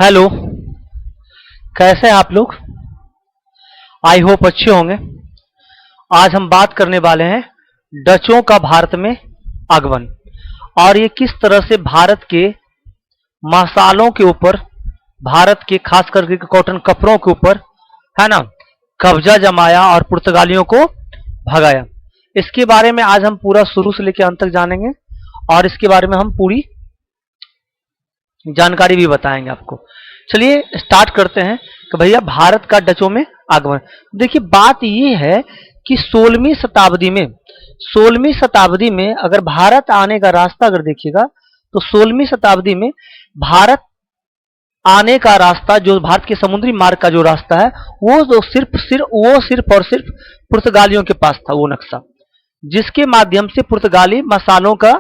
Hello. कैसे हैं आप लोग? आई होप अच्छे होंगे। आज हम बात करने वाले हैं डचों का भारत में आगमन और ये किस तरह से भारत के मसालों के ऊपर, भारत के खास करके कॉटन कपड़ों के ऊपर, है ना, कब्जा जमाया और पुर्तगालियों को भगाया। इसके बारे में आज हम पूरा शुरू से लेकर अंत तक जानेंगे और इसके बारे में हम पूरी जानकारी भी बताएंगे आपको। चलिए स्टार्ट करते हैं कि भैया भारत का डचों में आगमन। देखिए बात ये है कि 16वीं शताब्दी में अगर भारत आने का रास्ता अगर देखिएगा तो 16वीं शताब्दी में भारत आने का रास्ता, जो भारत के समुद्री मार्ग का जो रास्ता है, वो तो सिर्फ और सिर्फ पुर्तगालियों के पास था। वो नक्शा जिसके माध्यम से पुर्तगाली मसालों का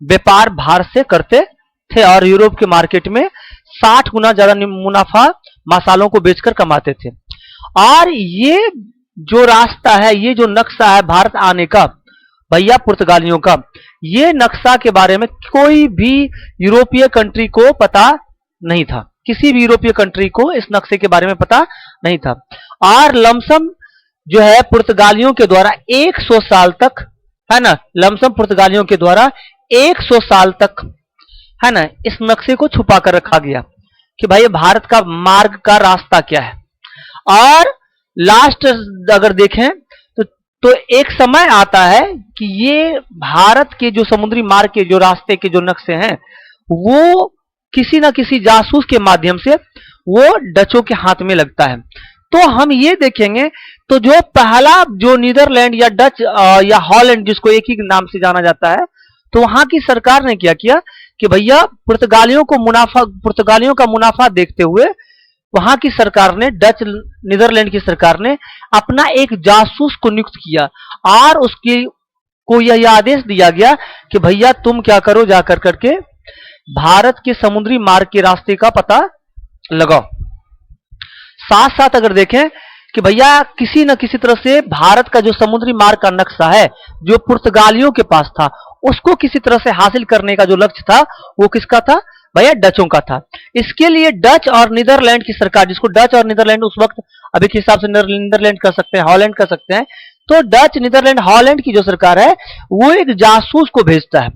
व्यापार भारत से करते थे और यूरोप के मार्केट में 60 गुना ज्यादा मुनाफा मसालों को बेचकर कमाते थे। और ये जो रास्ता है, ये जो नक्शा है भारत आने का भैया पुर्तगालियों का, ये नक्शा के बारे में कोई भी यूरोपीय कंट्री को पता नहीं था। किसी भी यूरोपीय कंट्री को इस नक्शे के बारे में पता नहीं था। और लमसम जो है पुर्तगालियों के द्वारा 100 साल तक, है ना, लमसम पुर्तगालियों के द्वारा 100 साल तक, है ना, इस नक्शे को छुपा कर रखा गया कि भाई भारत का मार्ग का रास्ता क्या है। और लास्ट अगर देखें तो एक समय आता है कि ये भारत के जो समुद्री मार्ग के जो रास्ते के जो नक्शे हैं, वो किसी ना किसी जासूस के माध्यम से वो डचों के हाथ में लगता है। तो हम ये देखेंगे तो जो पहला जो नीदरलैंड या डच या हॉलैंड, जिसको एक ही नाम से जाना जाता है, तो वहां की सरकार ने क्या किया कि भैया पुर्तगालियों का मुनाफा देखते हुए वहां की सरकार ने, डच नीदरलैंड की सरकार ने अपना एक जासूस को नियुक्त किया और उसकी को यह आदेश दिया गया कि भैया तुम क्या करो, जाकर करके भारत के समुद्री मार्ग के रास्ते का पता लगाओ। साथ साथ अगर देखें कि भैया किसी न किसी तरह से भारत का जो समुद्री मार्ग का नक्शा है, जो पुर्तगालियों के पास था, उसको किसी तरह से हासिल करने का जो लक्ष्य था वो किसका था भैया? डचों का था। इसके लिए डच और नीदरलैंड की सरकार, जिसको डच और नीदरलैंड उस वक्त अभी के हिसाब से नीदरलैंड कर सकते हैं, हॉलैंड कर सकते हैं, तो डच, नीदरलैंड, हॉलैंड की जो सरकार है वो एक जासूस को भेजता है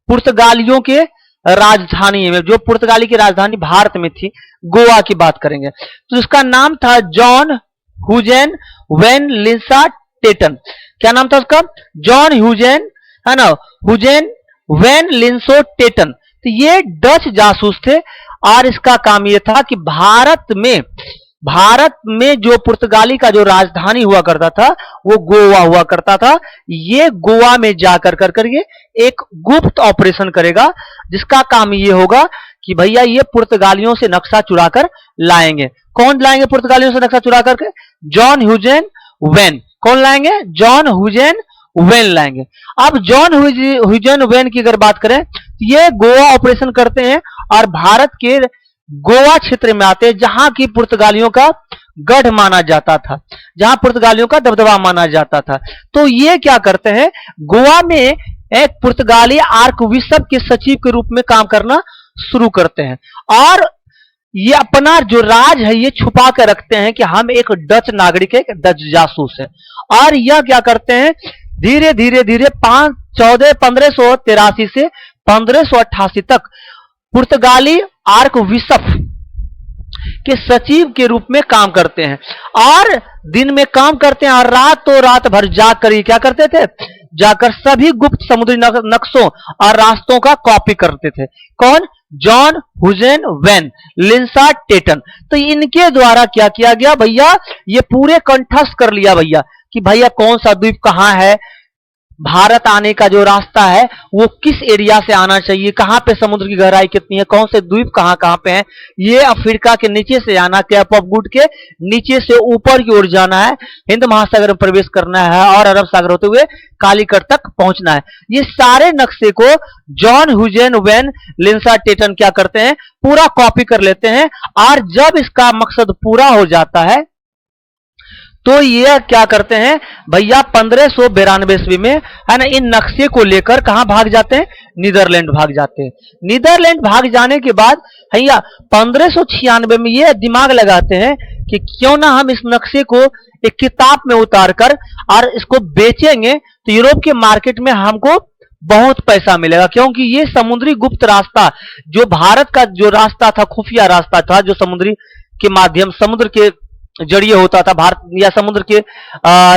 पुर्तगालियों के राजधानी में। जो पुर्तगाली की राजधानी भारत में थी, गोवा की बात करेंगे, तो उसका नाम था जॉन ह्यूजेन वेन लिंसा टेटन। क्या नाम था उसका? जॉन ह्यूजेन, है ना, ह्यूजेन वेन लिंसो टेटन। तो ये डच जासूस थे और इसका काम ये था कि भारत में जो पुर्तगाली का जो राजधानी हुआ करता था वो गोवा हुआ करता था। ये गोवा में जाकर कर ये एक गुप्त ऑपरेशन करेगा, जिसका काम ये होगा कि भैया ये पुर्तगालियों से नक्शा चुराकर लाएंगे। कौन लाएंगे पुर्तगालियों से नक्शा चुरा करके? John Huygen van. कौन लाएंगे? जॉन ह्यूजेन वेन लाएंगे। अब जॉन ह्यूजेन वेन की अगर बात करें तो ये गोवा ऑपरेशन करते हैं और भारत के गोवा क्षेत्र में आते हैं, जहां की पुर्तगालियों का गढ़ माना जाता था, जहां पुर्तगालियों का दबदबा माना जाता था। तो ये क्या करते हैं, गोवा में एक पुर्तगाली आर्कबिशप के सचिव के रूप में काम करना शुरू करते हैं और ये अपना जो राज है ये छुपा कर रखते हैं कि हम एक डच नागरिक है, डच जासूस है। और यह क्या करते हैं, धीरे धीरे 1583 से 1588 तक पुर्तगाली आर्कबिशप के सचिव के रूप में काम करते हैं और दिन में काम करते हैं और रात भर जाकर ये क्या करते थे, जाकर सभी गुप्त समुद्री नक्शों और रास्तों का कॉपी करते थे। कौन? John Huygen van Linschoten. तो इनके द्वारा क्या किया गया भैया, ये पूरे कंठस्थ कर लिया भैया कि भैया कौन सा द्वीप कहां है, भारत आने का जो रास्ता है वो किस एरिया से आना चाहिए, कहां पे समुद्र की गहराई कितनी है, कौन से द्वीप कहां कहां पे हैं, ये अफ्रीका के नीचे से आना, कैप ऑफ गुड के नीचे से ऊपर की ओर जाना है, हिंद महासागर में प्रवेश करना है और अरब सागर होते हुए कालीकट तक पहुंचना है। ये सारे नक्शे को जॉन ह्यूजेन वेन लिंसा टेटन क्या करते हैं, पूरा कॉपी कर लेते हैं और जब इसका मकसद पूरा हो जाता है तो ये क्या करते हैं भैया 1592 ईस्वी में, है ना, इन नक्शे को लेकर कहां भाग जाते हैं, नीदरलैंड भाग जाते हैं। नीदरलैंड भाग जाने के बाद भैया 1596 में ये दिमाग लगाते हैं कि क्यों ना हम इस नक्शे को एक किताब में उतारकर और इसको बेचेंगे तो यूरोप के मार्केट में हमको बहुत पैसा मिलेगा, क्योंकि ये समुद्री गुप्त रास्ता, जो भारत का जो रास्ता था, खुफिया रास्ता था, जो समुद्री के माध्यम, समुद्र के जरिए होता था भारत, या समुद्र के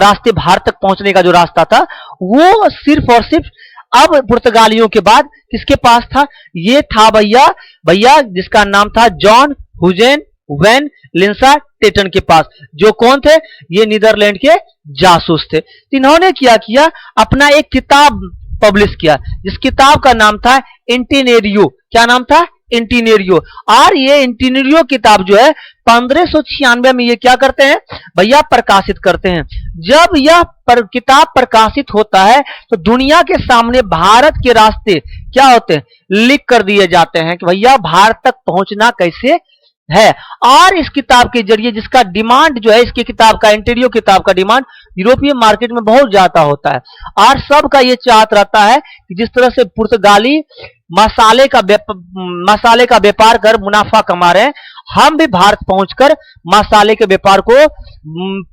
रास्ते भारत तक पहुंचने का जो रास्ता था, वो सिर्फ और सिर्फ अब पुर्तगालियों के बाद किसके पास था, ये था भैया भैया जिसका नाम था जॉन हुजेन वैन लिंसा टेटन के पास, जो कौन थे, ये नीदरलैंड के जासूस थे। इन्होंने क्या किया, अपना एक किताब पब्लिश किया, जिस किताब का नाम था इंटीनेरियो। क्या नाम था, इंटीनेरियो। और ये इंटीनेरियो किताब जो है 1596 में ये क्या करते हैं भैया, प्रकाशित करते हैं। जब यह किताब प्रकाशित होता है तो दुनिया के सामने भारत के रास्ते क्या होते हैं, लिख कर दिए जाते हैं कि भैया भारत तक पहुंचना कैसे है। और इस किताब के जरिए जिसका डिमांड जो है, इसकी किताब का, इंटीरियो किताब का डिमांड यूरोपीय मार्केट में बहुत ज्यादा होता है। और सबका ये चाहत रहता है कि जिस तरह से पुर्तगाली मसाले का व्यापार कर मुनाफा कमा रहे हैं, हम भी भारत पहुंचकर मसाले के व्यापार को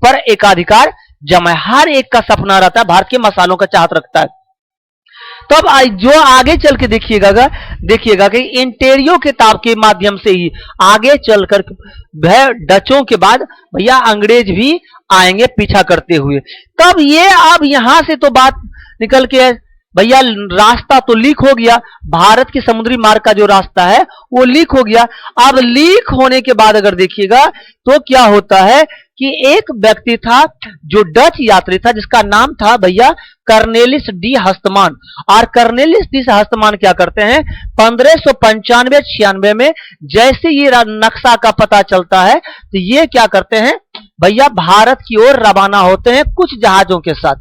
पर एकाधिकार जमाए। हर एक का सपना रहता है, भारत के मसालों का चाहत रखता है। तब जो आगे चल के देखिएगा कि इंटीरियो किताब के माध्यम से ही आगे चलकर डचों के बाद भैया अंग्रेज भी आएंगे पीछा करते हुए। तब ये अब यहां से तो बात निकल के भैया रास्ता तो लीक हो गया, भारत के समुद्री मार्ग का जो रास्ता है वो लीक हो गया। अब लीक होने के बाद अगर देखिएगा तो क्या होता है कि एक व्यक्ति था जो डच यात्री था, जिसका नाम था भैया कर्नेलिस डी हस्तमान। और कर्नेलिस डी हस्तमान क्या करते हैं, 1595-96 में जैसे ये नक्शा का पता चलता है तो ये क्या करते हैं भैया, भारत की ओर रवाना होते हैं कुछ जहाजों के साथ,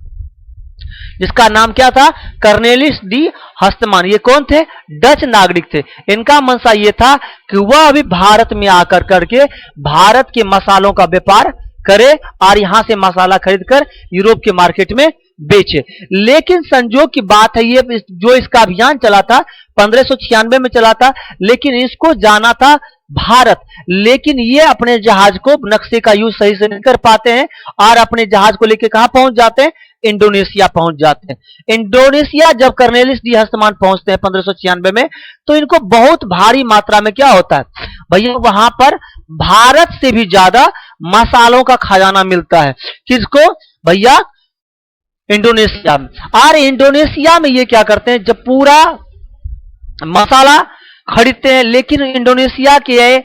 जिसका नाम क्या था, कर्नेलिस डी हस्तमान। ये कौन थे, डच नागरिक थे। इनका मनसा ये था कि वह अभी भारत में आकर करके भारत के मसालों का व्यापार करे और यहां से मसाला खरीदकर यूरोप के मार्केट में बेचे। लेकिन संजोग की बात है, ये जो इसका अभियान चला था 1596 में चला था, लेकिन इसको जाना था भारत, लेकिन ये अपने जहाज को नक्शे का यूज सही से नहीं कर पाते हैं और अपने जहाज को लेकर कहां पहुंच जाते हैं, इंडोनेशिया पहुंच जाते हैं। इंडोनेशिया जब कर्नेलिस डी हस्तमान पहुंचते हैं 1596 में, तो इनको बहुत भारी मात्रा में क्या होता है भैया, वहां पर भारत से भी ज्यादा मसालों का खजाना मिलता है। किसको भैया, इंडोनेशिया में। और इंडोनेशिया में ये क्या करते हैं, जब पूरा मसाला खरीदते हैं, लेकिन इंडोनेशिया के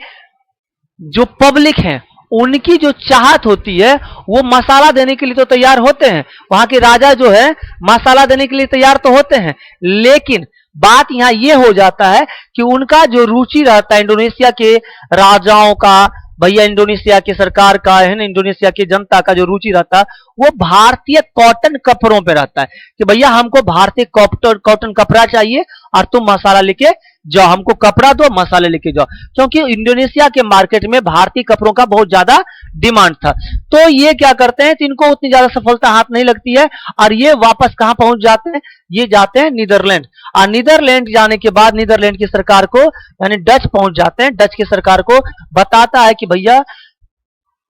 जो पब्लिक है उनकी जो चाहत होती है वो मसाला देने के लिए तो तैयार होते हैं, वहां के राजा जो है मसाला देने के लिए तैयार तो होते हैं, लेकिन बात यहां ये हो जाता है कि उनका जो रुचि रहता है इंडोनेशिया के राजाओं का, भैया इंडोनेशिया की सरकार का है ना, इंडोनेशिया की जनता का जो रुचि रहता है वो भारतीय कॉटन कपड़ों पे रहता है कि भैया हमको भारतीय कॉटन कपड़ा चाहिए और तुम मसाला लेके जाओ, हमको कपड़ा दो मसाले लेके जाओ, क्योंकि इंडोनेशिया के मार्केट में भारतीय कपड़ों का बहुत ज्यादा डिमांड था। तो ये क्या करते हैं, तो इनको उतनी ज्यादा सफलता हाथ नहीं लगती है और ये वापस कहां पहुंच जाते हैं, ये जाते हैं नीदरलैंड। और नीदरलैंड जाने के बाद नीदरलैंड की सरकार को, यानी डच पहुंच जाते हैं, डच की सरकार को बताता है कि भैया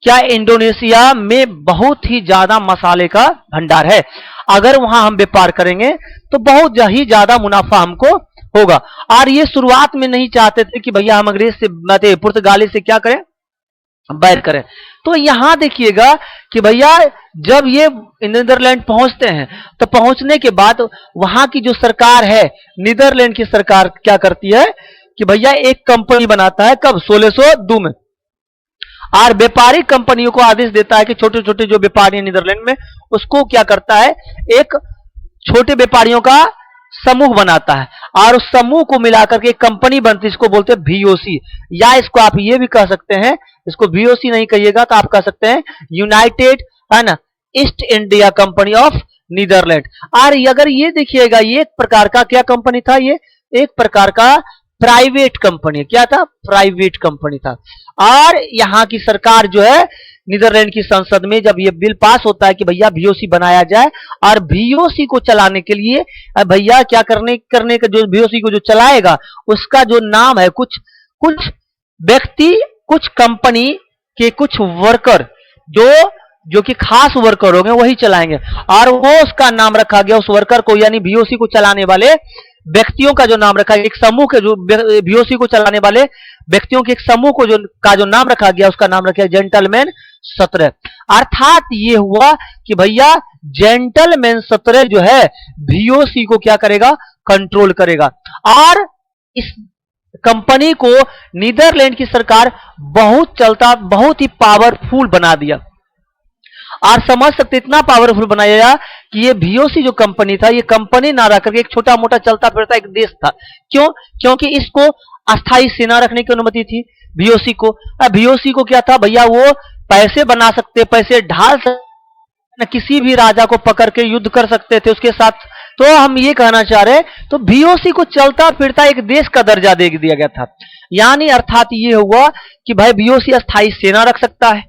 क्या इंडोनेशिया में बहुत ही ज्यादा मसाले का भंडार है, अगर वहां हम व्यापार करेंगे तो बहुत ही ज्यादा मुनाफा हमको होगा। और ये शुरुआत में नहीं चाहते थे कि भैया हम अंग्रेज से, पुर्तगाली से क्या करें, बैर करें। तो यहां देखिएगा कि भैया जब ये नीदरलैंड पहुंचते हैं तो पहुंचने के बाद वहां की जो सरकार है, नीदरलैंड की सरकार क्या करती है कि भैया एक कंपनी बनाता है, कब, 1602 में। और व्यापारिक कंपनियों को आदेश देता है कि छोटे छोटे जो व्यापारी नीदरलैंड में, उसको क्या करता है, एक छोटे व्यापारियों का समूह बनाता है और उस समूह को मिलाकर के एक कंपनी बनती है, इसको बोलते हैं VOC, या इसको आप ये भी कह सकते हैं, इसको VOC नहीं कहिएगा तो आप कह सकते हैं यूनाइटेड, है ना, East India Company of Netherland. और अगर ये देखिएगा, ये एक प्रकार का क्या कंपनी था, ये एक प्रकार का प्राइवेट कंपनी, क्या था, प्राइवेट कंपनी था। और यहां की सरकार जो है नीदरलैंड की संसद में जब ये बिल पास होता है कि भैया बीओसी बनाया जाए, और बीओसी को चलाने के लिए भैया क्या करने का, जो बीओसी को जो चलाएगा उसका जो नाम है, कुछ कुछ व्यक्ति, कुछ कंपनी के कुछ वर्कर, जो कि खास वर्कर होंगे वही चलाएंगे, और वो उसका नाम रखा गया उस वर्कर को, यानी बीओसी को चलाने वाले व्यक्तियों का जो नाम रखा गया, एक समूह के जो बीओसी को चलाने वाले व्यक्तियों के एक समूह को जो नाम रखा गया, उसका नाम रखा गया जेंटलमैन 17। अर्थात ये हुआ कि भैया जेंटलमैन 17 जो है बीओसी को क्या करेगा, कंट्रोल करेगा। और इस कंपनी को नीदरलैंड की सरकार बहुत ही पावरफुल बना दिया, और समझ सकते इतना पावरफुल बनाया कि ये बीओसी जो कंपनी था, ये कंपनी ना रह करके एक छोटा मोटा चलता फिरता एक देश था। क्यों? क्योंकि इसको अस्थाई सेना रखने की अनुमति थी बीओसी को। बीओसी को क्या था भैया, वो पैसे बना सकते, पैसे ढाल सकते, किसी भी राजा को पकड़ के युद्ध कर सकते थे उसके साथ। तो हम ये कहना चाह रहे हैं, तो बीओसी को चलता फिरता एक देश का दर्जा दे दिया गया था। यानी अर्थात ये हुआ कि भाई बीओसी अस्थाई सेना रख सकता है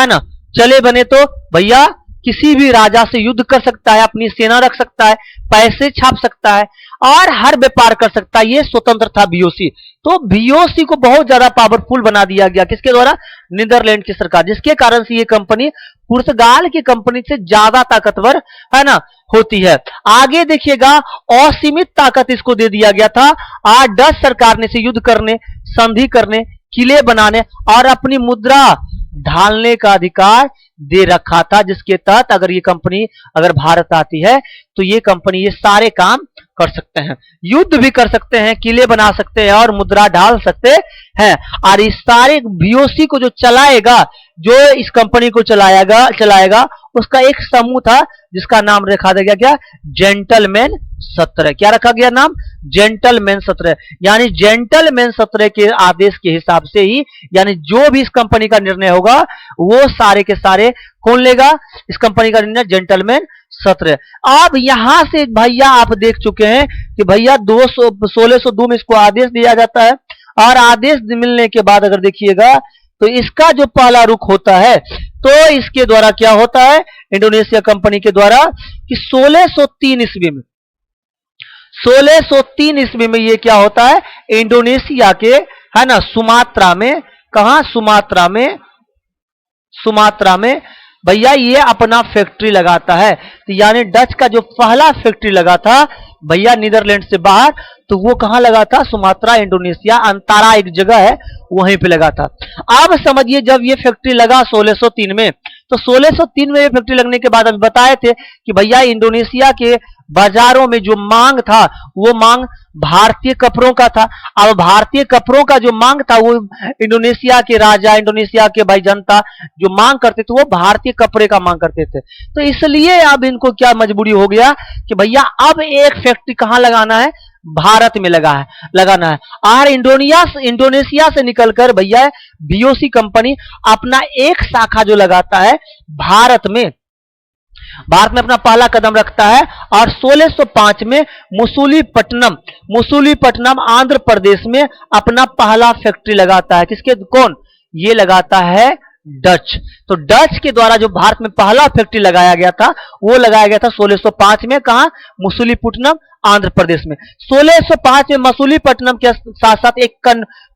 ना, चले बने तो भैया किसी भी राजा से युद्ध कर सकता है, अपनी सेना रख सकता है, पैसे छाप सकता है, और हर व्यापार कर सकता है। ये स्वतंत्र था बीओसी। तो बीओसी को बहुत ज्यादा पावरफुल बना दिया गया, किसके द्वारा? नीदरलैंड की सरकार, जिसके कारण से ये कंपनी पुर्तगाल की कंपनी से ज्यादा ताकतवर है ना होती है। आगे देखिएगा, असीमित ताकत इसको दे दिया गया था, आज डच सरकार ने से युद्ध करने, संधि करने, किले बनाने और अपनी मुद्रा ढालने का अधिकार दे रखा था, जिसके तहत अगर ये कंपनी अगर भारत आती है तो ये कंपनी ये सारे काम कर सकते हैं, युद्ध भी कर सकते हैं, किले बना सकते हैं और मुद्रा ढाल सकते हैं। और इस सारे बीओसी को जो चलाएगा, जो इस कंपनी को चलाएगा उसका एक समूह था जिसका नाम रखा गया क्या? जेंटलमैन 17। क्या रखा गया नाम? जेंटलमैन 17। यानी जेंटलमैन 17 के आदेश के हिसाब से ही, यानी जो भी इस कंपनी का निर्णय होगा वो सारे के सारे कौन लेगा? इस कंपनी का निर्णय जेंटलमैन 17। अब यहां से भैया आप देख चुके हैं कि भैया 1602 में इसको आदेश दिया जाता है, और आदेश मिलने के बाद अगर देखिएगा तो इसका जो पहला रुख होता है, तो इसके द्वारा क्या होता है, इंडोनेशिया कंपनी के द्वारा, कि 1603 ईस्वी में ये क्या होता है, इंडोनेशिया के है ना सुमात्रा में, कहा? सुमात्रा में भैया ये अपना फैक्ट्री लगाता है। तो यानी डच का जो पहला फैक्ट्री लगा था भैया नीदरलैंड से बाहर, तो वो कहां लगा था? सुमात्रा, इंडोनेशिया, अंतारा एक जगह है वहीं पे लगा था। अब समझिए जब ये फैक्ट्री लगा 1603 में, तो 1603 में ये फैक्ट्री लगने के बाद अभी बताए थे कि भैया इंडोनेशिया के बाजारों में जो मांग था वो मांग भारतीय कपड़ों का था। अब भारतीय कपड़ों का जो मांग था वो इंडोनेशिया के राजा, इंडोनेशिया के भाई जनता जो मांग करते थे वो भारतीय कपड़े का मांग करते थे। तो इसलिए अब इनको क्या मजबूरी हो गया कि भैया अब एक फैक्ट्री कहां लगाना है? भारत में लगाना है। और इंडोनेशिया से निकलकर भैया बीओसी कंपनी अपना एक शाखा जो लगाता है भारत में अपना पहला कदम रखता है, और 1605 में मुसूलीपट्टनम आंध्र प्रदेश में अपना पहला फैक्ट्री लगाता है। किसके? कौन? ये लगाता है डच। तो डच के द्वारा जो भारत में पहला फैक्ट्री लगाया गया था वो लगाया गया था 1605 में, कहा? मुसूलीपट्टनम आंध्र प्रदेश में। 1605 में मसूलीपट्टनम के साथ साथ एक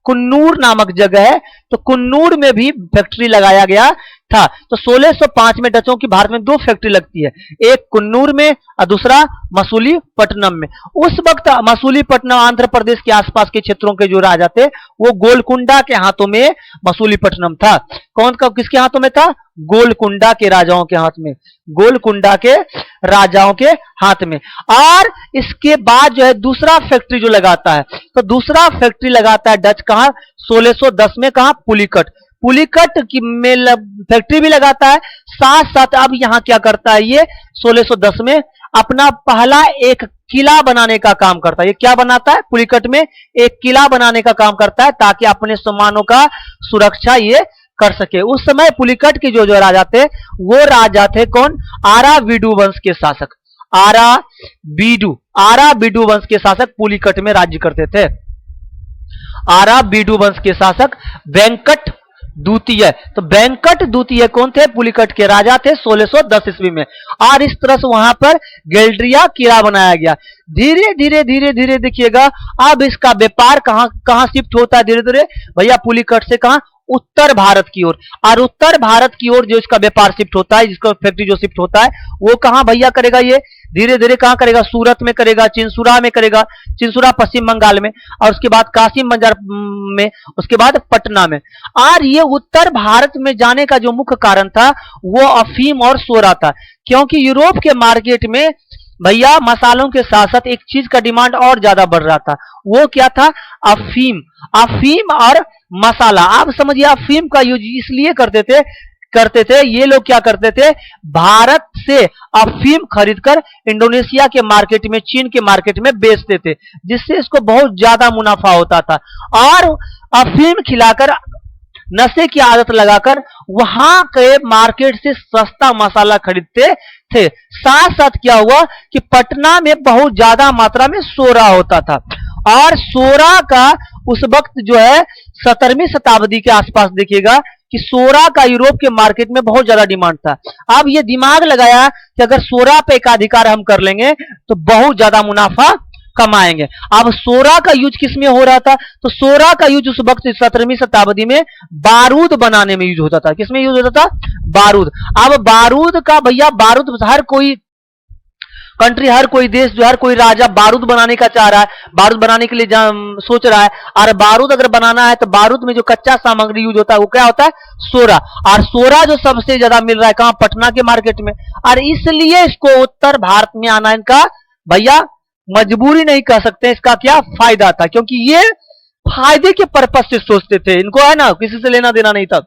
कुन्नूर नामक जगह है, तो कुन्नूर में भी फैक्ट्री लगाया गया था। तो 1605 में डचों की भारत में 2 फैक्ट्री लगती है, एक कुन्नूर में और दूसरा मसूलीपट्टनम में। उस वक्त मसूलीपट्टनम आंध्र प्रदेश के आसपास के क्षेत्रों के जो राजा थे वो गोलकुंडा के हाथों में मसूलीपट्टनम था। किसके हाथों में था? गोलकुंडा के राजाओं के हाथ में, गोलकुंडा के राजाओं के हाथ में। और इसके बाद जो है दूसरा फैक्ट्री जो लगाता है, तो दूसरा फैक्ट्री लगाता है डच, कहां? 1610 में, कहां? पुलिकट की में फैक्ट्री भी लगाता है। साथ साथ अब यहां क्या करता है ये 1610 में अपना पहला एक किला बनाने का काम करता है। ये क्या बनाता है? पुलिकट में एक किला बनाने का काम करता है ताकि अपने सामानों का सुरक्षा ये कर सके। उस समय पुलिकट के जो राजा थे वो राजा थे कौन? आराविडु वंश के शासक। आराविडु वंश के शासक पुलिकट में राज्य करते थे। आराविडु वंश के शासक द्वितीय। तो वेंकट द्वितीय कौन थे? पुलिकट के राजा थे 1610 ईस्वी में। और इस तरह से वहां पर गेल्ड्रिया किला बनाया गया। धीरे धीरे धीरे धीरे देखिएगा अब इसका व्यापार कहां कहां शिफ्ट होता है धीरे धीरे भैया, पुलिकट से कहां? उत्तर भारत की ओर। और उत्तर भारत की ओर जो इसका व्यापार शिफ्ट होता है, जिसका फैक्ट्री जो शिफ्ट होता है, वो कहां भैया करेगा? ये धीरे धीरे कहां करेगा? सूरत में करेगा, चिंसुरा में करेगा, चिंसुरा पश्चिम बंगाल में, और उसके बाद कासिम बाजार में, उसके बाद पटना में। और ये उत्तर भारत में जाने का जो मुख्य कारण था वो अफीम और सोरा था, क्योंकि यूरोप के मार्केट में भैया मसालों के साथ साथ एक चीज का डिमांड और ज्यादा बढ़ रहा था। वो क्या था? अफीम। अफीम और मसाला। आप समझिए, अफीम का यूज इसलिए करते थे ये लोग क्या करते थे? भारत से अफीम खरीदकर इंडोनेशिया के मार्केट में, चीन के मार्केट में बेचते थे, जिससे इसको बहुत ज्यादा मुनाफा होता था। और अफीम खिलाकर, नशे की आदत लगाकर वहां के मार्केट से सस्ता मसाला खरीदते थे। साथ साथ क्या हुआ कि पटना में बहुत ज्यादा मात्रा में सोरा होता था, और सोरा का उस वक्त जो है 17वीं शताब्दी के आसपास देखिएगा कि सोरा का यूरोप के मार्केट में बहुत ज्यादा डिमांड था। अब ये दिमाग लगाया कि अगर सोरा पे एक अधिकार हम कर लेंगे तो बहुत ज्यादा मुनाफा कमाएंगे। अब सोरा का यूज किस में हो रहा था? तो सोरा का यूज उस वक्त 17वीं शताब्दी में बारूद बनाने में यूज होता था। किसमें यूज होता था? बारूद। अब बारूद का भैया, बारूद हर कोई कंट्री, हर कोई देश, जो हर कोई राजा बारूद बनाने का चाह रहा है, बारूद बनाने के लिए सोच रहा है। और बारूद अगर बनाना है तो बारूद में जो कच्चा सामग्री यूज होता है वो क्या होता है? सोरा। और सोरा जो सबसे ज्यादा मिल रहा है कहां? पटना के मार्केट में। और इसलिए इसको उत्तर भारत में आना इनका भैया मजबूरी नहीं कह सकते, इसका क्या फायदा था, क्योंकि ये फायदे के पर्पज से सोचते थे, इनको है ना किसी से लेना देना नहीं था।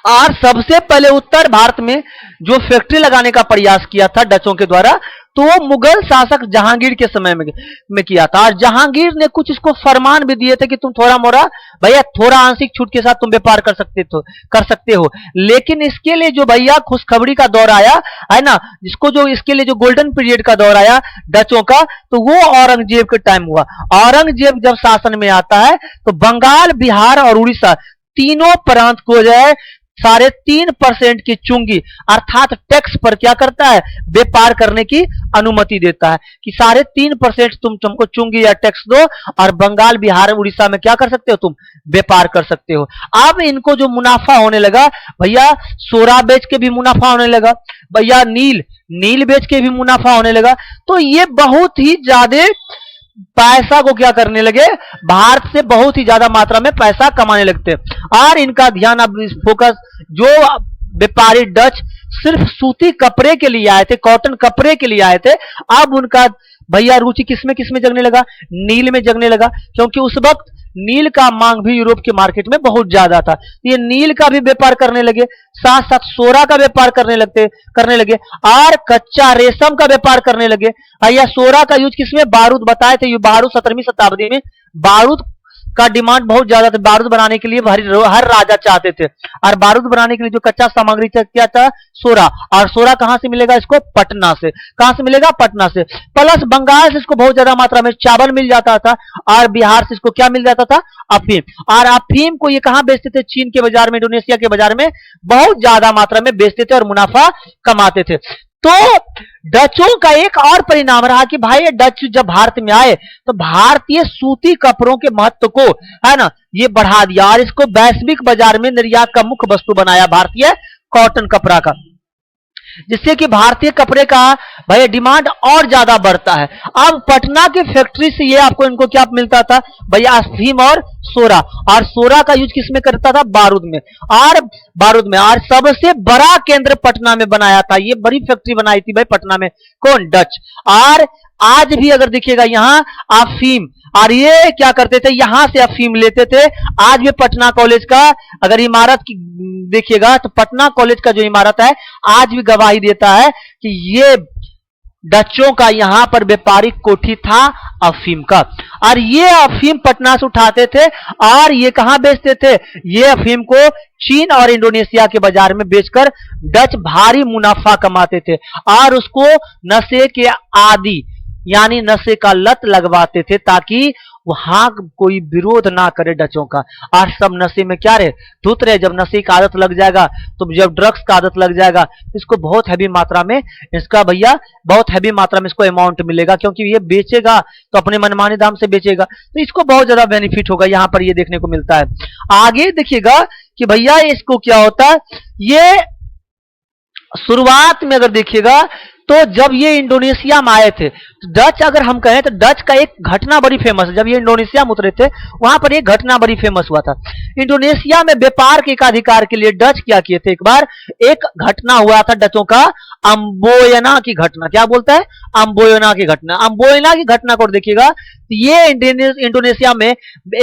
और सबसे पहले उत्तर भारत में जो फैक्ट्री लगाने का प्रयास किया था डचों के द्वारा, तो वो मुगल शासक जहांगीर के समय में किया था। और जहांगीर ने कुछ इसको फरमान भी दिए थे कि तुम थोड़ा मोड़ा भैया, थोड़ा आंशिक छूट के साथ तुम व्यापार कर सकते हो। लेकिन इसके लिए जो भैया खुशखबरी का दौर आया है ना, जिसको जो इसके लिए जो गोल्डन पीरियड का दौर आया डचों का, तो वो औरंगजेब के टाइम हुआ। औरंगजेब जब शासन में आता है तो बंगाल, बिहार और उड़ीसा तीनों प्रांत को जो है 3.5% की चुंगी अर्थात टैक्स पर क्या करता है? व्यापार करने की अनुमति देता है कि 3.5% तुमको चुंगी या टैक्स दो, और बंगाल, बिहार, उड़ीसा में क्या कर सकते हो? तुम व्यापार कर सकते हो। अब इनको जो मुनाफा होने लगा भैया, सोरा बेच के भी मुनाफा होने लगा भैया, नील बेच के भी मुनाफा होने लगा। तो ये बहुत ही ज्यादा पैसा को क्या करने लगे? भारत से बहुत ही ज्यादा मात्रा में पैसा कमाने लगते। और इनका ध्यान, अब फोकस, जो व्यापारी डच सिर्फ सूती कपड़े के लिए आए थे, कॉटन कपड़े के लिए आए थे, अब उनका भैया रुचि किसमें जगने लगा? नील में जगने लगा, क्योंकि उस वक्त नील का मांग भी यूरोप के मार्केट में बहुत ज्यादा था। ये नील का भी व्यापार करने लगे, साथ साथ सोरा का व्यापार करने लगे, और कच्चा रेशम का व्यापार करने लगे। या सोरा का यूज किसमें? बारूद बताए थे, ये बारूद 17वीं शताब्दी में बारूद का डिमांड बहुत ज्यादा था। बारूद बनाने के लिए हर राजा चाहते थे, और बारूद बनाने के लिए जो कच्चा सामग्री क्या था? सोरा। और सोरा कहां से मिलेगा इसको? पटना से। कहां से मिलेगा? पटना से। प्लस बंगाल से इसको बहुत ज्यादा मात्रा में चावल मिल जाता था, और बिहार से इसको क्या मिल जाता था? अफीम। और अफीम को ये कहां बेचते थे? चीन के बाजार में, इंडोनेशिया के बाजार में बहुत ज्यादा मात्रा में बेचते थे और मुनाफा कमाते थे। तो डचों का एक और परिणाम रहा कि भाई डच जब भारत में आए तो भारतीय सूती कपड़ों के महत्व को, है ना, ये बढ़ा दिया, और इसको वैश्विक बाजार में निर्यात का मुख्य वस्तु बनाया, भारतीय कॉटन कपड़ा का, जिससे कि भारतीय कपड़े का भैया डिमांड और ज्यादा बढ़ता है। अब पटना की फैक्ट्री से ये आपको इनको क्या मिलता था भैया? अफीम और सोरा। और सोरा का यूज किसमें करता था? बारूद में। और सबसे बड़ा केंद्र पटना में बनाया था, ये बड़ी फैक्ट्री बनाई थी भाई पटना में, कौन? डच। और आज भी अगर देखिएगा यहाँ अफीम, और ये क्या करते थे? यहां से अफीम लेते थे। आज भी पटना कॉलेज का अगर इमारत की देखिएगा तो पटना कॉलेज का जो इमारत है आज भी गवाही देता है कि ये डचों का यहां पर व्यापारिक कोठी था अफीम का। और ये अफीम पटना से उठाते थे और ये कहां बेचते थे? ये अफीम को चीन और इंडोनेशिया के बाजार में बेचकर डच भारी मुनाफा कमाते थे और उसको नशे के आदी यानी नशे का लत लगवाते थे ताकि वहां कोई विरोध ना करे डचों का। और सब नशे में क्या रहे, धुत रहे। जब नशे की आदत लग जाएगा, तो जब ड्रग्स का आदत लग जाएगा, इसको बहुत हैवी मात्रा में, इसका भैया बहुत हैवी मात्रा में इसको अमाउंट मिलेगा, क्योंकि ये बेचेगा तो अपने मनमाने दाम से बेचेगा, तो इसको बहुत ज्यादा बेनिफिट होगा। यहां पर ये देखने को मिलता है। आगे देखिएगा कि भैया इसको क्या होता है, ये शुरुआत में अगर देखिएगा तो जब ये इंडोनेशिया में आए थे, डच अगर हम कहें तो डच का एक घटना बड़ी फेमस है। जब ये इंडोनेशिया में उतरे थे, वहां पर एक घटना बड़ी फेमस हुआ था। इंडोनेशिया में व्यापार के एकाधिकार के लिए डच क्या किए थे, एक बार एक घटना हुआ था डचों का, अम्बोयना की घटना। क्या बोलता है, अम्बोयना की घटना। अम्बोयना की घटना को देखिएगा, ये इंडोनेशिया में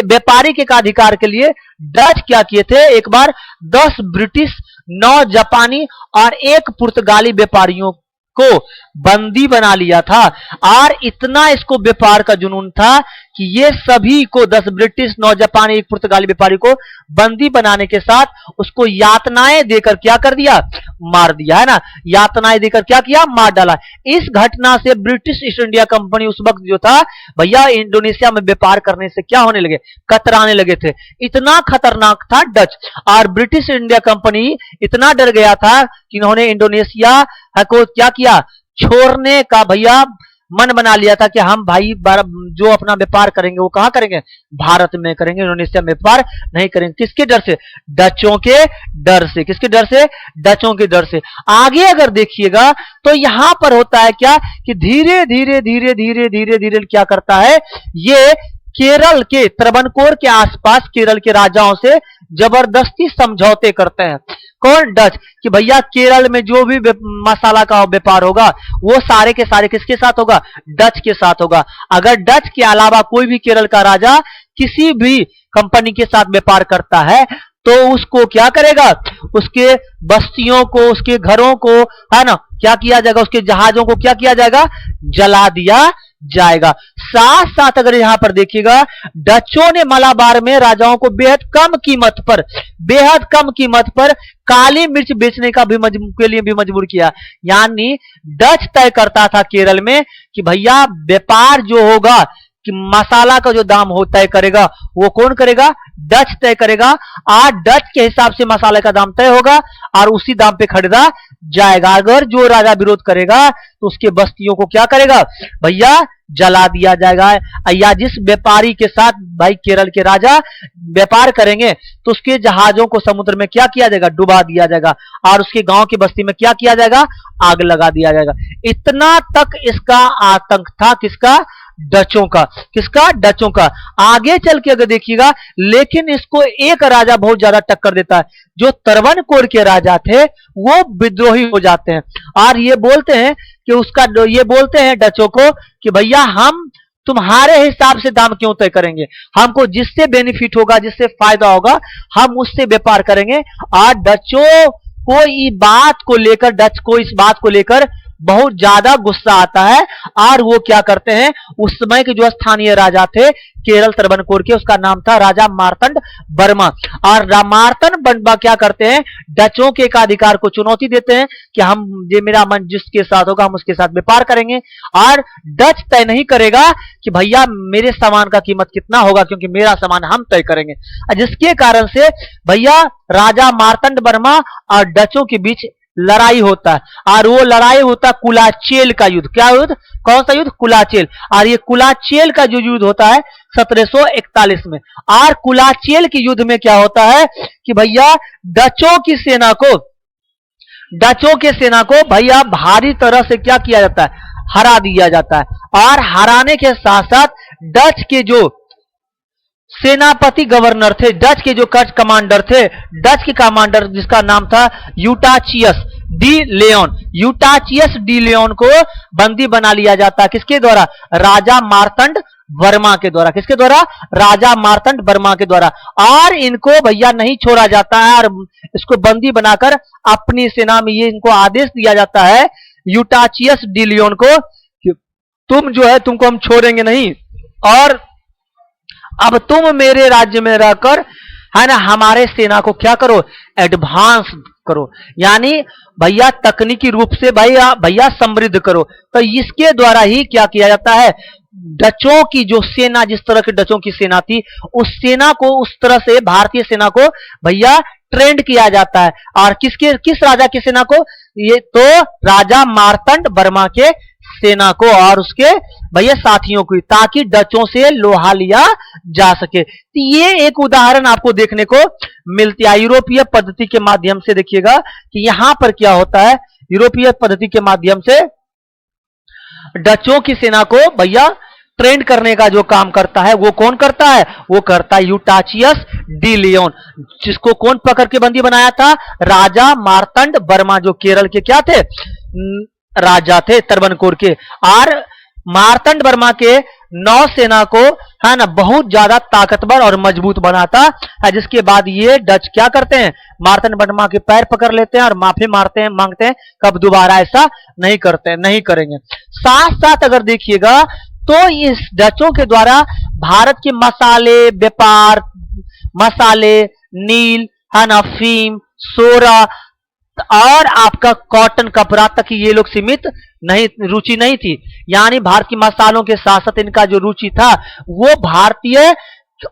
व्यापारिक एकाधिकार के लिए डच क्या किए थे, एक बार 10 ब्रिटिश, 9 जापानी और 1 पुर्तगाली व्यापारियों को बंदी बना लिया था। और इतना इसको व्यापार का जुनून था कि ये सभी को 10 ब्रिटिश, 9 जापानी, 1 पुर्तगाली व्यापारी को बंदी बनाने के साथ उसको यातनाएं देकर क्या कर दिया, मार दिया, है ना। यातनाएं देकर क्या किया, मार डाला। इस घटना से ब्रिटिश ईस्ट इंडिया कंपनी उस वक्त जो था भैया इंडोनेशिया में व्यापार करने से क्या होने लगे, कतराने लगे थे। इतना खतरनाक था डच। और ब्रिटिश इंडिया कंपनी इतना डर गया था कि इन्होंने इंडोनेशिया को क्या किया, छोड़ने का भैया मन बना लिया था कि हम भाई जो अपना व्यापार करेंगे वो कहां करेंगे, भारत में करेंगे, इंडोनेशिया में व्यापार नहीं करेंगे। किसके डर से, डचों के डर से। किसके डर से, डचों के डर से। आगे अगर देखिएगा तो यहां पर होता है क्या कि धीरे धीरे धीरे धीरे धीरे धीरे क्या करता है, ये केरल के त्रवणकोर के आसपास केरल के राजाओं से जबरदस्ती समझौते करते हैं। कौन, डच, कि भैया केरल में जो भी मसाला का व्यापार होगा वो सारे के सारे किसके साथ होगा, डच के साथ होगा। अगर डच के अलावा कोई भी केरल का राजा किसी भी कंपनी के साथ व्यापार करता है तो उसको क्या करेगा, उसके बस्तियों को, उसके घरों को, है ना, क्या किया जाएगा, उसके जहाजों को क्या किया जाएगा, जला दिया जाएगा। साथ साथ अगर यहां पर देखिएगा, डचों ने मलाबार में राजाओं को बेहद कम कीमत पर काली मिर्च बेचने का भी के लिए भी मजबूर किया। यानी डच तय करता था केरल में कि भैया व्यापार जो होगा, कि मसाला का जो दाम हो तय करेगा वो कौन करेगा, डच तय करेगा। आज डच के हिसाब से मसाले का दाम तय होगा और उसी दाम पे खरीदा जाएगा। अगर जो राजा विरोध करेगा तो उसके बस्तियों को क्या करेगा भैया, जला दिया जाएगा। या जिस व्यापारी के साथ भाई केरल के राजा व्यापार करेंगे तो उसके जहाजों को समुद्र में क्या किया जाएगा, डुबा दिया जाएगा और उसके गांव की बस्ती में क्या किया जाएगा, आग लगा दिया जाएगा। इतना तक इसका आतंक था, किसका, डचों का। किसका, डचों का। आगे चल के अगर देखिएगा, लेकिन इसको एक राजा बहुत ज्यादा टक्कर देता है। जो त्रवणकोर के राजा थे वो विद्रोही हो जाते हैं और ये बोलते हैं कि ये बोलते हैं डचों को कि भैया हम तुम्हारे हिसाब से दाम क्यों तय करेंगे, हमको जिससे बेनिफिट होगा, जिससे फायदा होगा, हम उससे व्यापार करेंगे। और डचों को इस बात को लेकर बहुत ज्यादा गुस्सा आता है और वो क्या करते हैं, उस समय के जो स्थानीय राजा थे केरल त्रवणकोर के, उसका नाम था राजा मार्तंड वर्मा। और मार्तंड वर्मा क्या करते हैं, डचों के एकाधिकार को चुनौती देते हैं कि हम, ये मेरा मन जिसके साथ होगा हम उसके साथ व्यापार करेंगे। और डच तय नहीं करेगा कि भैया मेरे सामान का कीमत कितना होगा, क्योंकि मेरा सामान हम तय करेंगे। जिसके कारण से भैया राजा मार्तंड वर्मा और डचों के बीच लड़ाई होता है। और वो लड़ाई होता है कुलाचेल का युद्ध। क्या युद्ध, कौन सा युद्ध, कुलाचेल। और ये कुलाचेल का जो युद्ध होता है 1741 में। और कुलाचेल के युद्ध में क्या होता है कि भैया डचों की सेना को भैया भारी तरह से क्या किया जाता है, हरा दिया जाता है। और हराने के साथ साथ डच के जो सेनापति गवर्नर थे, डच के जो कमांडर थे, डच के कमांडर जिसका नाम था यूटाचियस डी लियोन को बंदी बना लिया जाता है। किसके द्वारा, राजा मार्तंड वर्मा के द्वारा। किसके द्वारा, राजा मार्तंड वर्मा के द्वारा। और इनको भैया नहीं छोड़ा जाता है और इसको बंदी बनाकर अपनी सेना में ये इनको आदेश दिया जाता है यूटाचियस डी लियोन को कि तुम जो है, तुमको हम छोड़ेंगे नहीं और अब तुम मेरे राज्य में रहकर, है ना, हमारे सेना को क्या करो, एडवांस करो, यानी भैया तकनीकी रूप से भैया समृद्ध करो। तो इसके द्वारा ही क्या किया जाता है, डचों की जो सेना, जिस तरह की डचों की सेना थी, उस सेना को उस तरह से भारतीय सेना को भैया ट्रेंड किया जाता है। और किस राजा की सेना को, ये तो राजा मार्तंड वर्मा के सेना को और उसके भैया साथियों को, ताकि डचों से लोहा लिया जा सके। तो ये एक उदाहरण आपको देखने को मिलती है यूरोपीय पद्धति के माध्यम से। देखिएगा कि यहां पर क्या होता है, यूरोपीय पद्धति के माध्यम से डचों की सेना को भैया ट्रेंड करने का जो काम करता है वो कौन करता है, वो करता है यूटाचियस डी लियोन, जिसको कौन पकड़ के बंदी बनाया था, राजा मार्तंड वर्मा, जो केरल के क्या थे, राजा थे तरवनकोर के। और मार्तंड वर्मा के नौसेना को है ना बहुत ज्यादा ताकतवर और मजबूत बनाता है, जिसके बाद ये डच क्या करते हैं, मार्तंड वर्मा के पैर पकड़ लेते हैं और माफी मांगते हैं, कब दोबारा ऐसा नहीं करते, नहीं करेंगे। साथ साथ अगर देखिएगा तो इस डचों के द्वारा भारत के मसाले व्यापार, मसाले, नील है ना, अफीम, सोरा और आपका कॉटन कपड़ा तक ये लोग सीमित नहीं, रुचि नहीं थी। यानी भारत की मसालों के साथ साथ इनका जो रुचि था वो भारतीय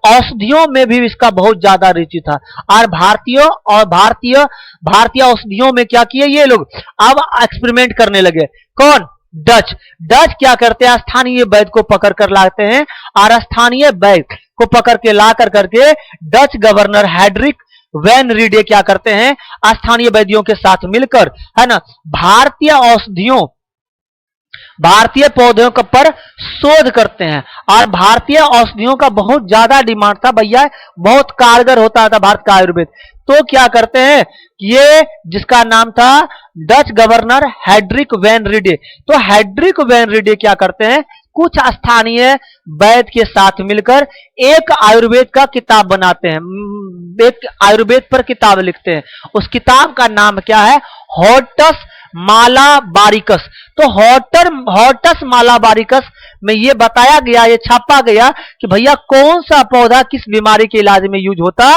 औषधियों में भी इसका बहुत ज्यादा रुचि था। और भारतीय औषधियों में क्या किए ये लोग, अब एक्सपेरिमेंट करने लगे। कौन, डच क्या करते हैं, स्थानीय वैद्य को पकड़ कर लाते हैं, और स्थानीय वैद्य को पकड़ के ला करके डच गवर्नर हेड्रिक वैन रीडे क्या करते हैं, स्थानीय वैद्यों के साथ मिलकर है ना भारतीय औषधियों, भारतीय पौधों पर शोध करते हैं। और भारतीय औषधियों का बहुत ज्यादा डिमांड था भैया, बहुत कारगर होता था भारत का आयुर्वेद। तो क्या करते हैं, ये जिसका नाम था डच गवर्नर हेड्रिक वैन रीडे, तो हेड्रिक वैन रीडे क्या करते हैं, कुछ स्थानीय वैद्य के साथ मिलकर एक आयुर्वेद का किताब बनाते हैं, एक आयुर्वेद पर किताब लिखते हैं। उस किताब का नाम क्या है, हॉर्टस मालाबारिकस। तो हॉर्टस मालाबारिकस में ये बताया गया, ये छापा गया कि भैया कौन सा पौधा किस बीमारी के इलाज में यूज होता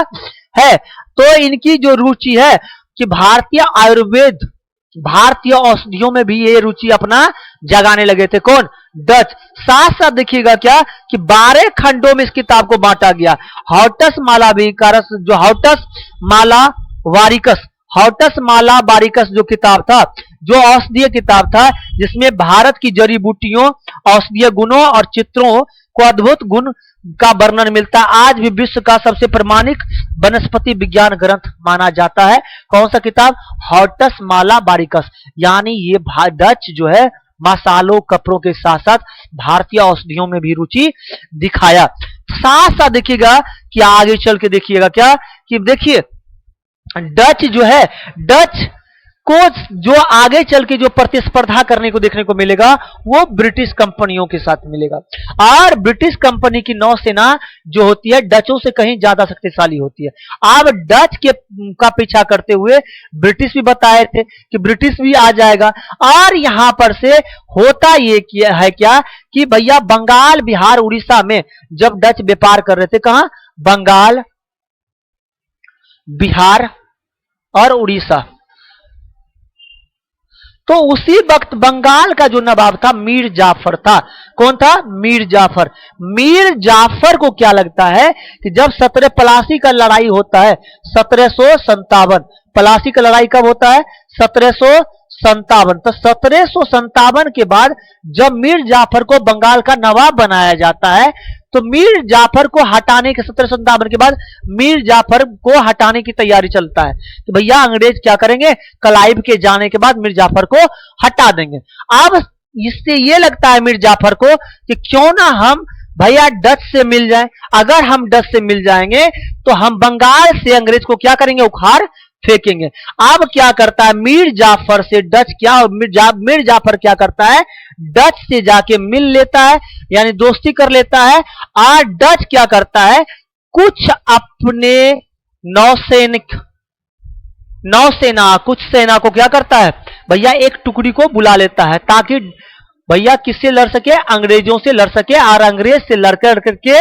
है। तो इनकी जो रुचि है कि भारतीय आयुर्वेद, भारतीय औषधियों में भी ये रुचि अपना जगाने लगे थे। कौन, डच। साथ साथ देखिएगा क्या कि 12 खंडों में इस किताब को बांटा गया। हॉर्टस मालाबारिकस जो किताब था, जो औषधीय किताब था, जिसमें भारत की जड़ी बूटियों, औषधीय गुणों और चित्रों को अद्भुत गुण का वर्णन मिलता है। आज भी विश्व का सबसे प्रमाणिक वनस्पति विज्ञान ग्रंथ माना जाता है। कौन सा किताब, हॉर्टस मालाबारिकस। यानी ये डच जो है मसालों, कपड़ों के साथ साथ भारतीय औषधियों में भी रुचि दिखाया। साथ साथ देखिएगा कि आगे चल के देखिएगा क्या कि देखिए डच जो है, डच को जो आगे चल के जो प्रतिस्पर्धा करने को देखने को मिलेगा वो ब्रिटिश कंपनियों के साथ मिलेगा। और ब्रिटिश कंपनी की नौसेना जो होती है डचों से कहीं ज्यादा शक्तिशाली होती है। अब डच का पीछा करते हुए ब्रिटिश भी बताए थे कि ब्रिटिश भी आ जाएगा। और यहां पर से होता ये है क्या कि भैया बंगाल, बिहार, उड़ीसा में जब डच व्यापार कर रहे थे, कहां, बंगाल, बिहार और उड़ीसा, तो उसी वक्त बंगाल का जो नवाब था मीर जाफर था। कौन था, मीर जाफर। मीर जाफर को क्या लगता है कि जब पलासी का लड़ाई होता है 1757, पलासी का लड़ाई कब होता है, 1757। तो 1757 के बाद जब मीर जाफर को बंगाल का नवाब बनाया जाता है, तो मीर जाफर को हटाने के 1757 के बाद मीर जाफर को हटाने की तैयारी चलता है। तो भैया अंग्रेज क्या करेंगे, क्लाइव के जाने के बाद मीर जाफर को हटा देंगे। अब इससे ये लगता है मीर जाफर को कि क्यों ना हम भैया डच से मिल जाएं। अगर हम डच से मिल जाएंगे तो हम बंगाल से अंग्रेज को क्या करेंगे, उखाड़ फेंकेंगे। अब क्या करता है मीर जाफर से डच, मीर जाफर क्या करता है, डच से जाके मिल लेता है, यानी दोस्ती कर लेता है। और डच क्या करता है, कुछ अपने कुछ सेना को क्या करता है भैया, एक टुकड़ी को बुला लेता है, ताकि भैया किससे लड़ सके, अंग्रेजों से लड़ सके। और अंग्रेज से लड़कर करके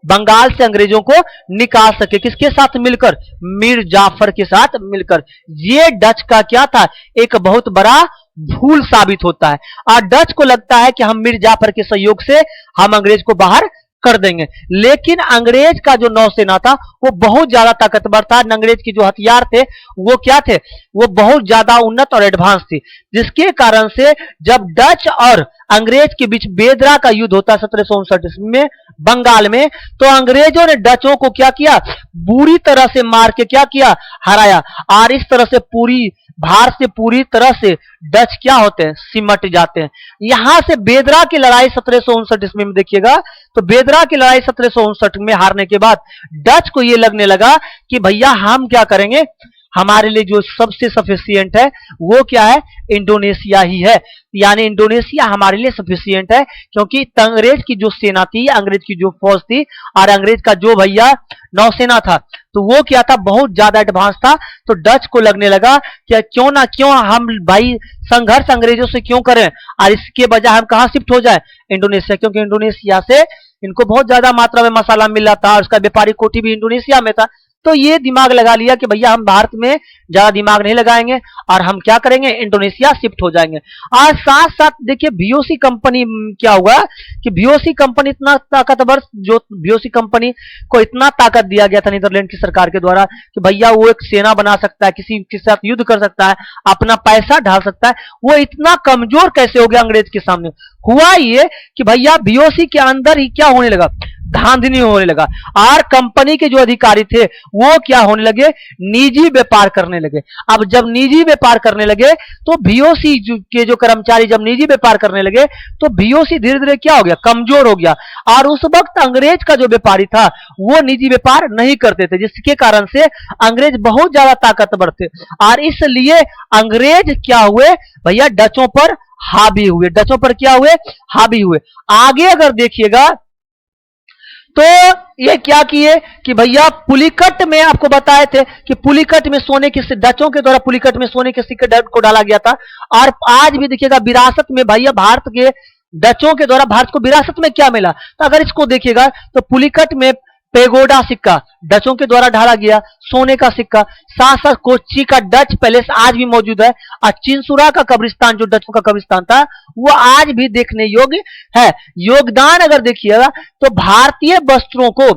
बंगाल से अंग्रेजों को निकाल सके। किसके साथ मिलकर? मीर जाफर के साथ मिलकर। ये डच का क्या था? एक बहुत बड़ा भूल साबित होता है। और डच को लगता है कि हम मीर जाफर के सहयोग से हम अंग्रेज को बाहर कर देंगे, लेकिन अंग्रेज का जो नौसेना था वो बहुत ज्यादा ताकतवर था। अंग्रेज के जो हथियार थे वो क्या थे? वो बहुत ज्यादा उन्नत और एडवांस थी, जिसके कारण से जब डच और अंग्रेज के बीच बेदरा का युद्ध होता है 1759 ईस्वी में बंगाल में, तो अंग्रेजों ने डचों को क्या किया? बुरी तरह से मार के क्या किया? हराया। और इस तरह से पूरी भारत से पूरी तरह से डच क्या होते हैं? सिमट जाते हैं। यहां से बेदरा की लड़ाई 1759 ईस्वी में देखिएगा, तो बेदरा की लड़ाई 1759 में हारने के बाद डच को यह लगने लगा कि भैया हम क्या करेंगे, हमारे लिए जो सबसे सफिशियंट है वो क्या है? इंडोनेशिया ही है। यानी इंडोनेशिया हमारे लिए सफिशियंट है, क्योंकि अंग्रेज की जो सेना थी, अंग्रेज की जो फौज थी और अंग्रेज का जो भैया नौसेना था, तो वो क्या था? बहुत ज्यादा एडवांस था। तो डच को लगने लगा कि क्यों ना क्यों हम भाई संघर्ष अंग्रेजों से क्यों करें, और इसके बजाय हम कहां शिफ्ट हो जाए? इंडोनेशिया। क्योंकि इंडोनेशिया से इनको बहुत ज्यादा मात्रा में मसाला मिल रहा था और उसका व्यापारिक कोठी भी इंडोनेशिया में था। तो ये दिमाग लगा लिया कि भैया हम भारत में ज्यादा दिमाग नहीं लगाएंगे और हम क्या करेंगे? इंडोनेशिया शिफ्ट हो जाएंगे। और साथ साथ देखिए बीओसी कंपनी क्या हुआ कि बीओसी कंपनी इतना ताकतवर, जो बीओसी कंपनी को इतना ताकत दिया गया था नीदरलैंड की सरकार के द्वारा कि भैया वो एक सेना बना सकता है, किसी के साथ युद्ध कर सकता है, अपना पैसा ढाल सकता है, वो इतना कमजोर कैसे हो गया अंग्रेज के सामने? हुआ ये कि भैया बीओसी के अंदर ही क्या होने लगा? धांधली होने लगा। और कंपनी के जो अधिकारी थे वो क्या होने लगे? निजी व्यापार करने लगे। अब जब निजी व्यापार करने लगे तो बीओसी के जो कर्मचारी जब निजी व्यापार करने लगे तो बीओसी धीरे धीरे क्या हो गया? कमजोर हो गया। और उस वक्त अंग्रेज का जो व्यापारी था वो निजी व्यापार नहीं करते थे, जिसके कारण से अंग्रेज बहुत ज्यादा ताकतवर थे। और इसलिए अंग्रेज क्या हुए भैया? डचों पर हावी हुए। डचों पर क्या हुए? हावी हुए। आगे अगर देखिएगा तो ये क्या किए कि भैया पुलिकट में आपको बताए थे कि पुलिकट में सोने के, डचों के द्वारा पुलिकट में सोने के सिक्के को डाला गया था। और आज भी देखिएगा विरासत में भैया भारत के डचों के द्वारा भारत को विरासत में क्या मिला? तो अगर इसको देखिएगा तो पुलिकट में पेगोडा सिक्का डचों के द्वारा ढाला गया, सोने का सिक्का। साथ साथ कोच्चि का डच पैलेस आज भी मौजूद है। और चिंसुरा का कब्रिस्तान जो डचों का कब्रिस्तान था वो आज भी देखने योग्य है। योगदान अगर देखिएगा तो भारतीय वस्त्रों को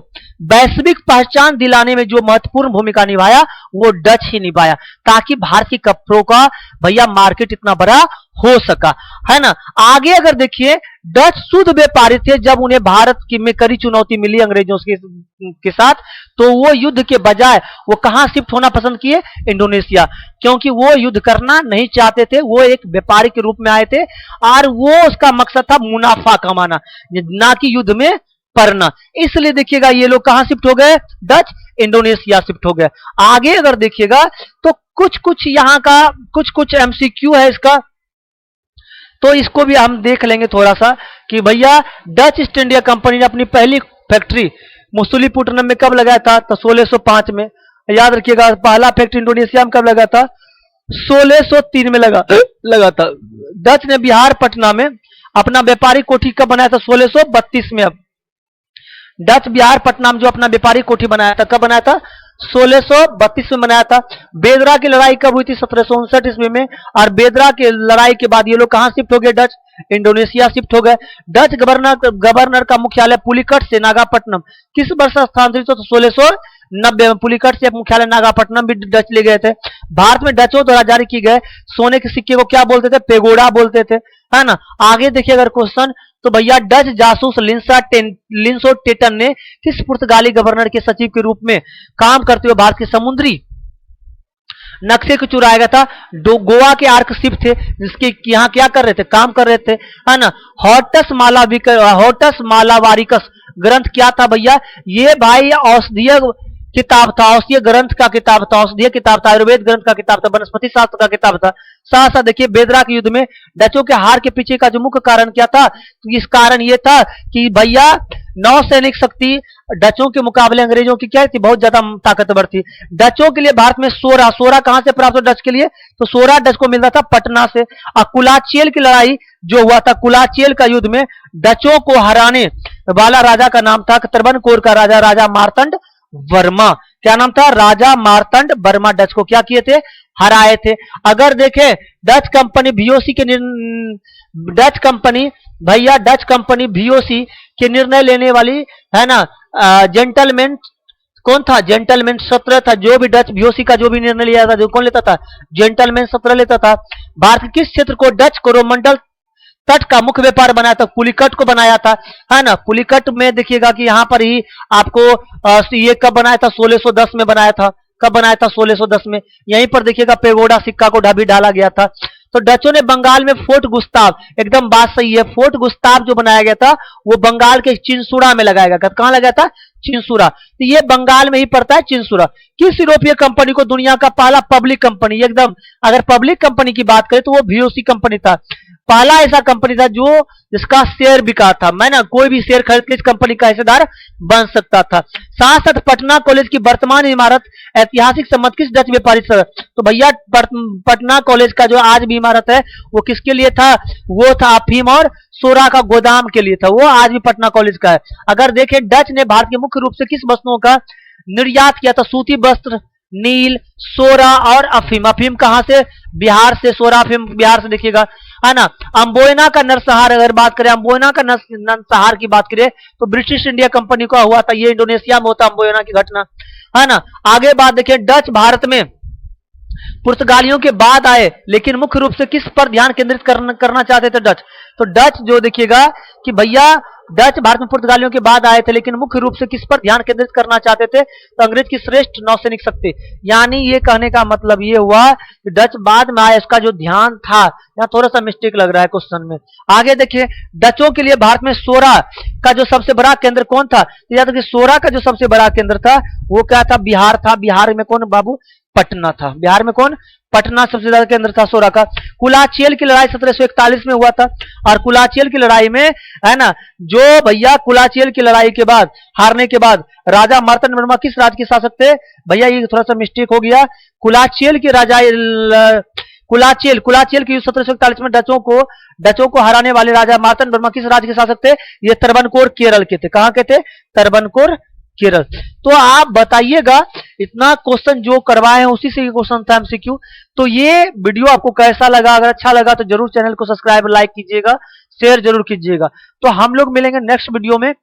वैश्विक पहचान दिलाने में जो महत्वपूर्ण भूमिका निभाया वो डच ही निभाया, ताकि भारत के कपड़ों का भैया मार्केट इतना बड़ा हो सका, है ना। आगे अगर देखिए डच शुद्ध व्यापारी थे। जब उन्हें भारत की में कड़ी चुनौती मिली अंग्रेजों के साथ, तो वो युद्ध के बजाय वो कहां शिफ्ट होना पसंद किए? इंडोनेशिया। क्योंकि वो युद्ध करना नहीं चाहते थे, वो एक व्यापारी के रूप में आए थे और वो उसका मकसद था मुनाफा कमाना, ना कि युद्ध में पड़ना। इसलिए देखिएगा ये लोग कहां शिफ्ट हो गए? डच इंडोनेशिया शिफ्ट हो गए। आगे अगर देखिएगा तो कुछ कुछ यहां का कुछ एमसीक्यू है इसका, तो इसको भी हम देख लेंगे थोड़ा सा कि भैया डच ईस्ट इंडिया कंपनी ने अपनी पहली फैक्ट्री मुसुलीपुट्टनम में कब लगाया था? तो 1605 में। याद रखिएगा पहला फैक्ट्री इंडोनेशिया में कब लगा था? 1603 में लगा था। डच ने बिहार पटना में अपना व्यापारिक कोठी कब बनाया था? 1632 में। अब डच बिहार पटना में जो अपना व्यापारिक कोठी बनाया था कब बनाया था? 1632 में बनाया था। बेदरा की लड़ाई कब हुई थी? 1759 ईस्वी में। और बेदरा की लड़ाई के बाद ये लोग कहां शिफ्ट हो गए? डच इंडोनेशिया शिफ्ट हो गए। डच गवर्नर का मुख्यालय पुलिकट से नागापट्टनम किस वर्ष स्थानांतरित? तो 1690 में पुलिकट से मुख्यालय नागापट्टनम भी डच ले गए थे। भारत में डचों द्वारा जारी किए गए सोने के सिक्के को क्या बोलते थे? पेगोडा बोलते थे, है ना। आगे देखिए अगर क्वेश्चन, तो भैया डच जासूस लिंसो टेटन ने किस पुर्तगाली गवर्नर के सचिव के रूप में काम करते हुए भारत के समुद्री नक्शे को चुराया गया था? गोवा के आर्कशिप थे जिसके यहाँ क्या कर रहे थे? काम कर रहे थे, है ना। हॉर्टस मालावारिकस ग्रंथ क्या था भैया? ये भाई औषधीय किताब था, औषधीय ग्रंथ का किताब था, औषधीय किताब था, आयुर्वेद ग्रंथ का किताब था, वनस्पति शास्त्र का किताब था। साथ साथ देखिए बेदरा के युद्ध में डचों के हार के पीछे का जो मुख्य कारण क्या था? तो इस कारण ये था कि भैया नौसैनिक शक्ति डचों के मुकाबले अंग्रेजों की क्या थी, बहुत ज्यादा ताकतवर थी। डचों के लिए भारत में सोरा, सोरा कहां से प्राप्त हो डच के लिए, तो सोरा डच को मिलता था पटना से। और कुलाचेल की लड़ाई जो हुआ था, कुलाचेल का युद्ध में डचों को हराने वाला राजा का नाम था त्रवणकोर का राजा, राजा मार्तंड वर्मा। क्या नाम था, राजा मार्तंड वर्मा डच को क्या किए थे, हराए थे। अगर देखें डच कंपनी बीओसी के डच कंपनी भैया डच कंपनी बीओसी के निर्णय लेने वाली है ना, जेंटलमैन कौन था, जेंटलमैन सत्र था। जो भी डच बीओसी का जो भी निर्णय लिया था, जो कौन लेता था, जेंटलमैन सत्र लेता था। भारत के किस क्षेत्र को डच कोरोमंडल तट का मुख्य व्यापार बनाया था, पुलिकट को बनाया था, है ना। पुलिकट में देखिएगा कि यहां पर ही आपको ये कब बनाया था, 1610 में बनाया था। कब बनाया था, 1610 में। यहीं पर देखिएगा पेगोडा सिक्का को ढाबी डाला गया था। तो डचों ने बंगाल में फोर्ट गुस्ताव, एकदम बात सही है, फोर्ट गुस्ताव जो बनाया गया था वो बंगाल के चिंसुरा में लगाया गया था। कहां लगाया था, चिंसुरा। तो ये बंगाल में ही पड़ता है चिंसुरा। किस यूरोपीय कंपनी को दुनिया का पहला पब्लिक कंपनी, एकदम अगर पब्लिक कंपनी की बात करें तो वो बीओसी कंपनी था। पहला ऐसा कंपनी था जो जिसका शेयर बिका था, मैं ना कोई भी शेयर खरीद के इस कंपनी का हिस्सेदार बन सकता था। साथ साथ पटना कॉलेज की वर्तमान इमारत ऐतिहासिक संबंध किस डच व्यापारी से, तो भैया पटना कॉलेज का जो आज भी इमारत है वो किसके लिए था, वो था अफीम और सोरा का गोदाम के लिए था, वो आज भी पटना कॉलेज का है। अगर देखें डच ने भारत के मुख्य रूप से किस वस्तुओं का निर्यात किया था, सूती वस्त्र, नील, सोरा और अफीम। अफीम कहां से, बिहार से, सोरा अफीम बिहार से, देखिएगा है ना। अम्बोयना का नरसंहार अगर बात करें, अम्बोयना का नरसंहार की बात करें तो ब्रिटिश इंडिया कंपनी का हुआ था, ये इंडोनेशिया में होता अम्बोयना की घटना, है ना। आगे बात देखिए, डच भारत में पुर्तगालियों के बाद आए, लेकिन मुख्य रूप से किस पर ध्यान केंद्रित करना चाहते थे डच, तो डच जो देखिएगा कि भैया डच भारत में पुर्तगालियों के बाद आए थे, लेकिन मुख्य रूप से किस पर ध्यान केंद्रित करना चाहते थे, तो अंग्रेज की श्रेष्ठ नौसैनिक शक्ति। यानी ये कहने का मतलब ये हुआ कि डच बाद में आए, इसका जो ध्यान था, यहाँ थोड़ा सा मिस्टेक लग रहा है क्वेश्चन में। आगे देखिए, डचों के लिए भारत में सोरा का जो सबसे बड़ा केंद्र कौन था, तो याद रखिए सोरा का जो सबसे बड़ा केंद्र था वो क्या था, बिहार था। बिहार में कौन बाबू, पटना था। बिहार में कौन, पटना सबसे ज्यादा केंद्र था सोरा का। कुलाचेल की लड़ाई 1741 में हुआ था, और कुलाचेल की लड़ाई में है ना, जो भैया कुलाचेल की लड़ाई के बाद हारने के बाद राजा मार्तंड वर्मा किस राज्य के शासक थे, भैया ये थोड़ा सा मिस्टेक हो गया, कुलाचेल की राजा कुलाचेल की 1741 में डचों को हराने वाले राजा मार्तंड वर्मा किस राज्य के शासक थे, ये त्रवणकोर केरल के थे। कहां के थे, त्रवणकोर केरल। तो आप बताइएगा, इतना क्वेश्चन जो करवाए हैं उसी से क्वेश्चन था एमसीक्यू। तो ये वीडियो आपको कैसा लगा, अगर अच्छा लगा तो जरूर चैनल को सब्सक्राइब लाइक कीजिएगा, शेयर जरूर कीजिएगा। तो हम लोग मिलेंगे नेक्स्ट वीडियो में।